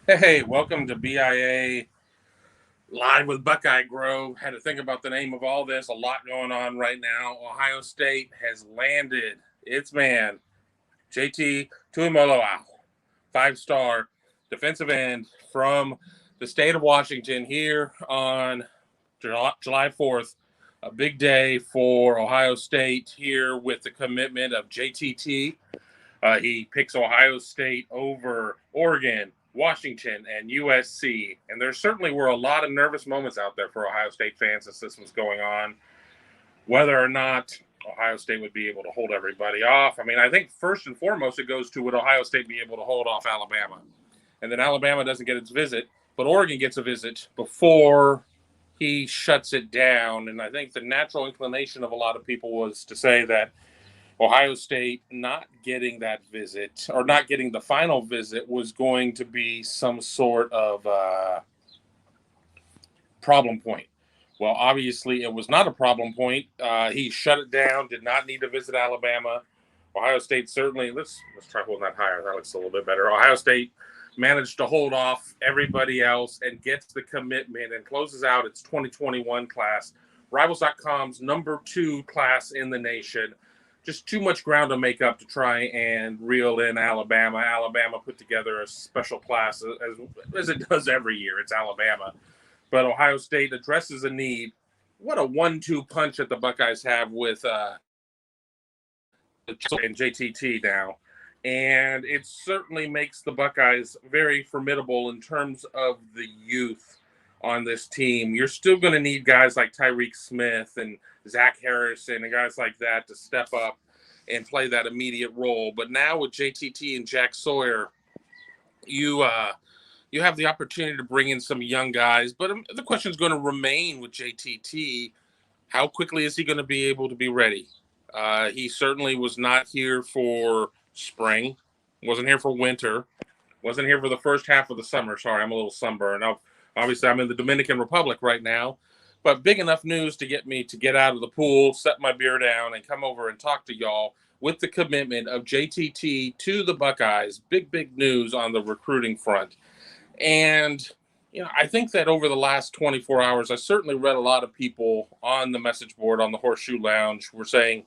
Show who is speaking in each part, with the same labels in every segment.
Speaker 1: Hey, welcome to BIA Live with BuckeyeGrove. Had to think about the name of all this. A lot going on right now. Ohio State has landed its man, JT Tuimoloau, five-star defensive end from the state of Washington here on July 4th. A big day for Ohio State here with the commitment of JTT. He picks Ohio State over Oregon, Washington, and USC. And there certainly were a lot of nervous moments out there for Ohio State fans as this was going on, whether or not Ohio State would be able to hold everybody off. I mean, I think first and foremost, it goes to would Ohio State be able to hold off Alabama? And then Alabama doesn't get its visit, but Oregon gets a visit before he shuts it down. And I think the natural inclination of a lot of people was to say that Ohio State not getting that visit or not getting the final visit was going to be some sort of problem point. Well, obviously, it was not a problem point. He shut it down. Did not need to visit Alabama. Ohio State certainly. Let's try holding that higher. That looks a little bit better. Ohio State managed to hold off everybody else and gets the commitment and closes out its 2021 class. Rivals.com's #2 class in the nation. Just too much ground to make up to try and reel in Alabama. Alabama put together a special class as it does every year. It's Alabama. But Ohio State addresses a need. What a 1-2 punch that the Buckeyes have with and JTT now. And it certainly makes the Buckeyes very formidable in terms of the youth on this team. You're still going to need guys like Tyreek Smith and Zach Harrison and guys like that to step up and play that immediate role. But now with JTT and Jack Sawyer, you have the opportunity to bring in some young guys. But the question is going to remain with JTT: how quickly is he going to be able to be ready? He certainly was not here for spring, wasn't here for winter, wasn't here for the first half of the summer. Sorry, I'm a little sunburned. Obviously, I'm in the Dominican Republic right now, but big enough news to get me to get out of the pool, set my beer down, and come over and talk to y'all with the commitment of JTT to the Buckeyes. Big news on the recruiting front. And, I think that over the last 24 hours, I certainly read a lot of people on the message board on the Horseshoe Lounge were saying,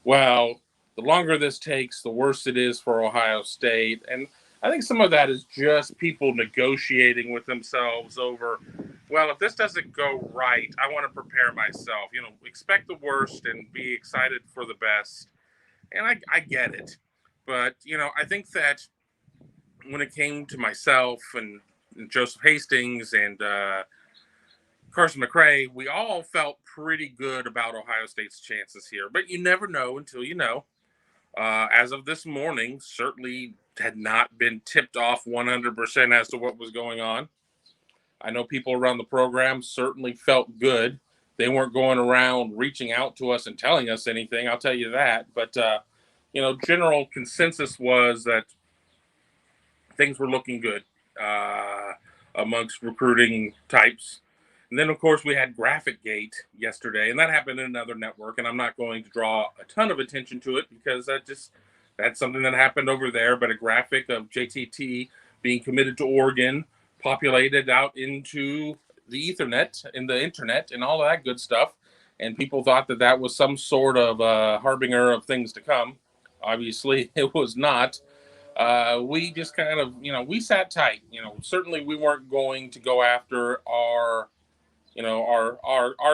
Speaker 1: well, the longer this takes, the worse it is for Ohio State. And I think some of that is just people negotiating with themselves over, well, if this doesn't go right, I want to prepare myself. Expect the worst and be excited for the best. And I get it. But, I think that when it came to myself and Joseph Hastings and Carson McRae, we all felt pretty good about Ohio State's chances here. But you never know until you know. As of this morning, certainly had not been tipped off 100% as to what was going on. I know people around the program certainly felt good. They weren't going around reaching out to us and telling us anything, I'll tell you that. But, general consensus was that things were looking good amongst recruiting types. And then, of course, we had Graphic Gate yesterday, and that happened in another network. And I'm not going to draw a ton of attention to it because that's something that happened over there. But a graphic of JTT being committed to Oregon populated out into the Ethernet, in the internet, and all of that good stuff. And people thought that that was some sort of harbinger of things to come. Obviously, it was not. We just kind of, we sat tight. Certainly we weren't going to go after our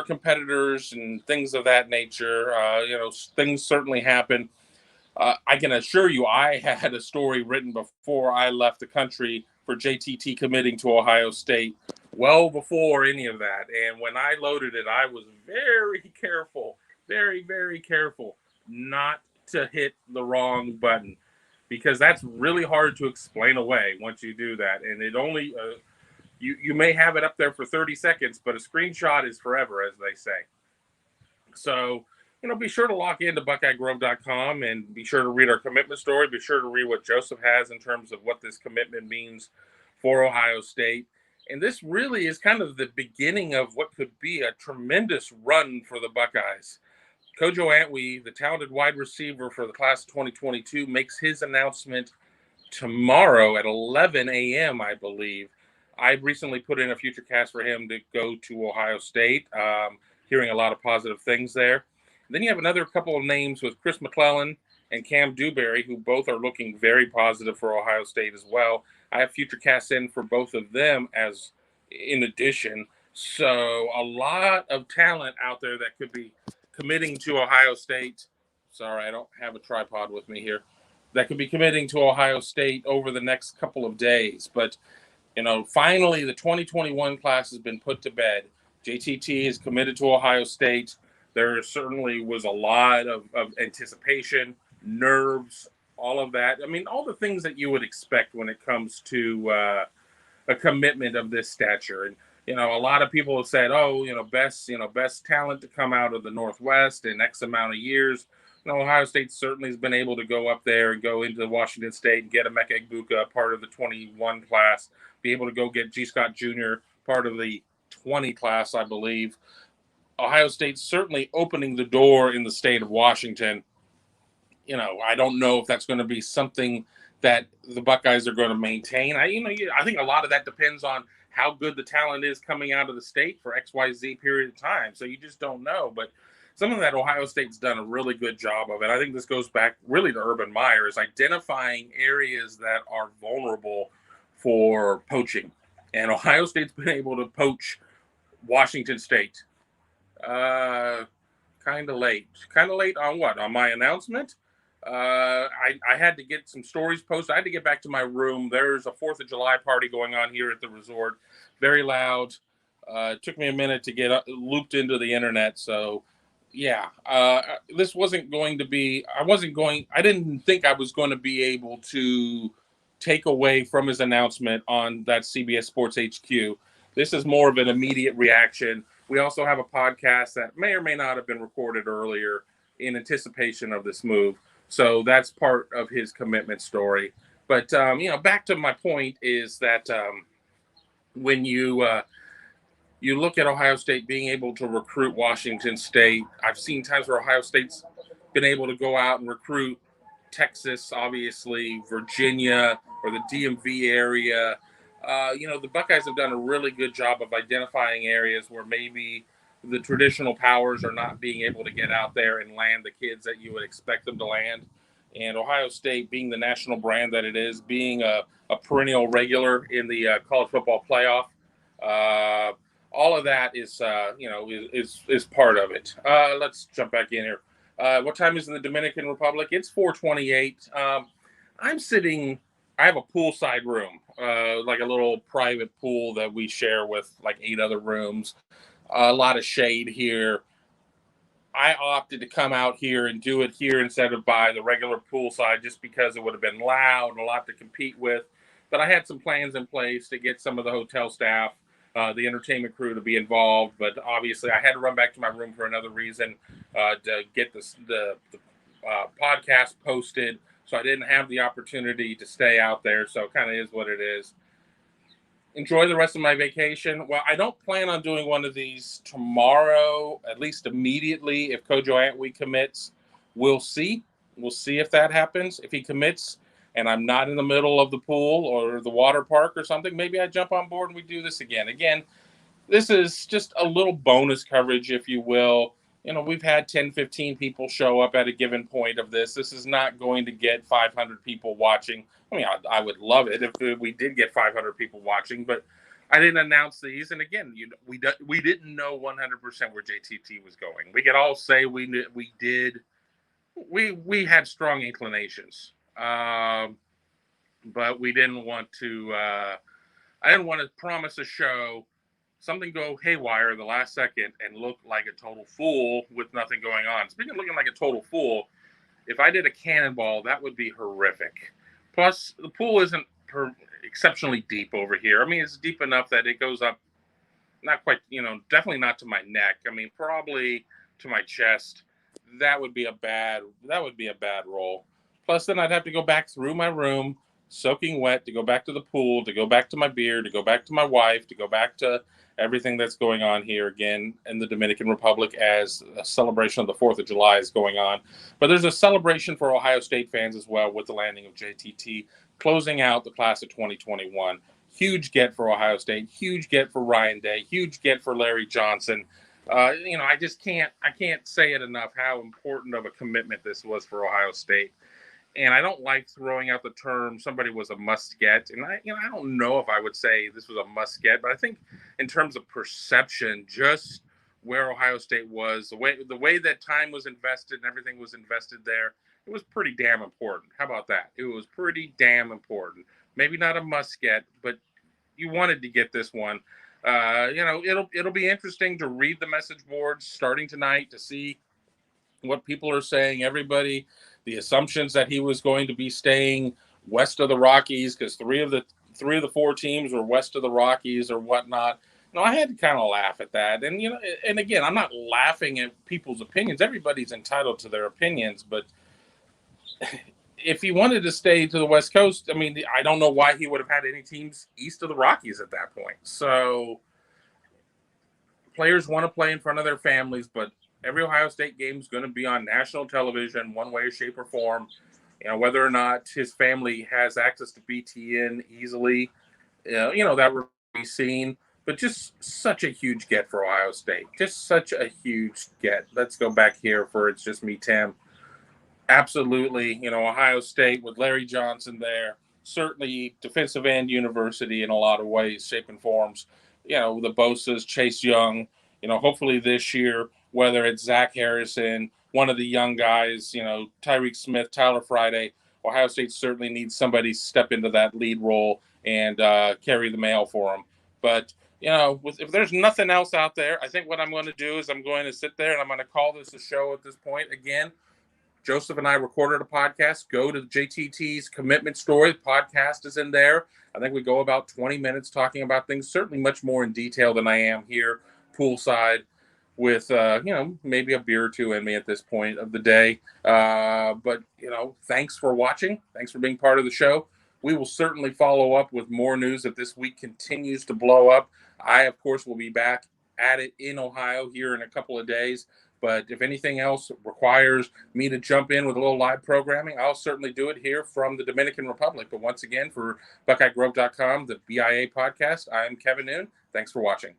Speaker 1: competitors and things of that nature. Things certainly happen. I can assure you, I had a story written before I left the country for JTT committing to Ohio State, well before any of that. And when I loaded it, I was very careful, very careful not to hit the wrong button, because that's really hard to explain away once you do that. And it only you may have it up there for 30 seconds, but a screenshot is forever, as they say. So, be sure to log into BuckeyeGrove.com and be sure to read our commitment story. Be sure to read what Joseph has in terms of what this commitment means for Ohio State. And this really is kind of the beginning of what could be a tremendous run for the Buckeyes. Kojo Antwi, the talented wide receiver for the class of 2022, makes his announcement tomorrow at 11 a.m., I believe. I recently put in a future cast for him to go to Ohio State. Hearing a lot of positive things there. And then you have another couple of names with Chris McClellan and Cam Dewberry, who both are looking very positive for Ohio State as well. I have future casts in for both of them as in addition. So a lot of talent out there that could be committing to Ohio State. Sorry, I don't have a tripod with me here. That could be committing to Ohio State over the next couple of days. But, finally the 2021 class has been put to bed. JTT is committed to Ohio State. There certainly was a lot of anticipation, nerves, all of that. I mean, all the things that you would expect when it comes to a commitment of this stature. And a lot of people have said, "Oh, best talent to come out of the Northwest in X amount of years." Ohio State certainly has been able to go up there and go into Washington State and get Emeka Egbuka, part of the 21 class, be able to go get G. Scott Jr., part of the 20 class, I believe. Ohio State certainly opening the door in the state of Washington. I don't know if that's going to be something that the Buckeyes are going to maintain. I think a lot of that depends on how good the talent is coming out of the state for XYZ period of time. So you just don't know. But something that Ohio State's done a really good job of, and I think this goes back really to Urban Meyer, is identifying areas that are vulnerable for poaching. And Ohio State's been able to poach Washington State. Kind of late. Kind of late on what? On my announcement? I had to get some stories posted. I had to get back to my room. There's a 4th of July party going on here at the resort. Very loud. It took me a minute to get looped into the internet. So, yeah, this wasn't going to be, I didn't think I was going to be able to take away from his announcement on that CBS Sports HQ. This is more of an immediate reaction. We also have a podcast that may or may not have been recorded earlier in anticipation of this move. So that's part of his commitment story. But, back to my point is that when you look at Ohio State being able to recruit Washington State, I've seen times where Ohio State's been able to go out and recruit Texas, obviously, Virginia, or the DMV area. The Buckeyes have done a really good job of identifying areas where maybe the traditional powers are not being able to get out there and land the kids that you would expect them to land. And Ohio State, being the national brand that it is, being a perennial regular in the college football playoff, all of that is part of it. Let's jump back in here. What time is in the Dominican Republic? It's 4:28. I have a poolside room, like a little private pool that we share with like 8 other rooms. A lot of shade here. I opted to come out here and do it here instead of by the regular poolside just because it would have been loud and a lot to compete with. But I had some plans in place to get some of the hotel staff, the entertainment crew to be involved. But obviously I had to run back to my room for another reason, to get the podcast posted. So I didn't have the opportunity to stay out there. So it kind of is what it is. Enjoy the rest of my vacation. Well, I don't plan on doing one of these tomorrow, at least immediately. If Kojo Antwi commits, we'll see. We'll see if that happens. If he commits and I'm not in the middle of the pool or the water park or something, maybe I jump on board and we do this again. Again, this is just a little bonus coverage, if you will. We've had 10, 15 people show up at a given point of this. This is not going to get 500 people watching. I mean, I would love it if we did get 500 people watching, but I didn't announce these. And again, we didn't know 100% where JTT was going. We could all say we did. We had strong inclinations, but we didn't want to. I didn't want to promise a show, something go haywire the last second and look like a total fool with nothing going on. Speaking of looking like a total fool, if I did a cannonball, that would be horrific. Plus, the pool isn't exceptionally deep over here. I mean, it's deep enough that it goes up, not quite, definitely not to my neck. I mean, probably to my chest. That would be a bad roll. Plus, then I'd have to go back through my room, soaking wet, to go back to the pool, to go back to my beer, to go back to my wife, to go back to everything that's going on here again in the Dominican Republic as a celebration of the 4th of July is going on. But there's a celebration for Ohio State fans as well with the landing of JTT. closing out the class of 2021. Huge get for Ohio State, huge get for Ryan Day, huge get for Larry Johnson. I can't say it enough how important of a commitment this was for Ohio State. And I don't like throwing out the term somebody was a must get. And I don't know if I would say this was a must get, but I think in terms of perception, just where Ohio State was, the way that time was invested and everything was invested there, it was pretty damn important. How about that? It was pretty damn important. Maybe not a must get, but you wanted to get this one. It'll be interesting to read the message boards starting tonight to see what people are saying. Everybody, the assumptions that he was going to be staying west of the Rockies because three of the four teams were west of the Rockies or whatnot. No, I had to kind of laugh at that. And again, I'm not laughing at people's opinions. Everybody's entitled to their opinions, but if he wanted to stay to the West Coast, I mean, I don't know why he would have had any teams east of the Rockies at that point. So players want to play in front of their families, but every Ohio State game is going to be on national television, one way, shape, or form. Whether or not his family has access to BTN easily, that will be seen. But just such a huge get for Ohio State. Just such a huge get. Let's go back here for It's Just Me, Tim. Absolutely, Ohio State with Larry Johnson there, certainly defensive end university in a lot of ways, shape, and forms. The Bosa's, Chase Young, hopefully this year, whether it's Zach Harrison, one of the young guys, Tyreek Smith, Tyler Friday, Ohio State certainly needs somebody to step into that lead role and carry the mail for them. But, if there's nothing else out there, I think what I'm going to do is I'm going to sit there and I'm going to call this a show at this point. Again, Joseph and I recorded a podcast. Go to JTT's commitment story. The podcast is in there. I think we go about 20 minutes talking about things, certainly much more in detail than I am here poolside with, maybe a beer or two in me at this point of the day. But thanks for watching. Thanks for being part of the show. We will certainly follow up with more news if this week continues to blow up. I, of course, will be back at it in Ohio here in a couple of days. But if anything else requires me to jump in with a little live programming, I'll certainly do it here from the Dominican Republic. But once again, for BuckeyeGrove.com, the BIA podcast, I'm Kevin Noon. Thanks for watching.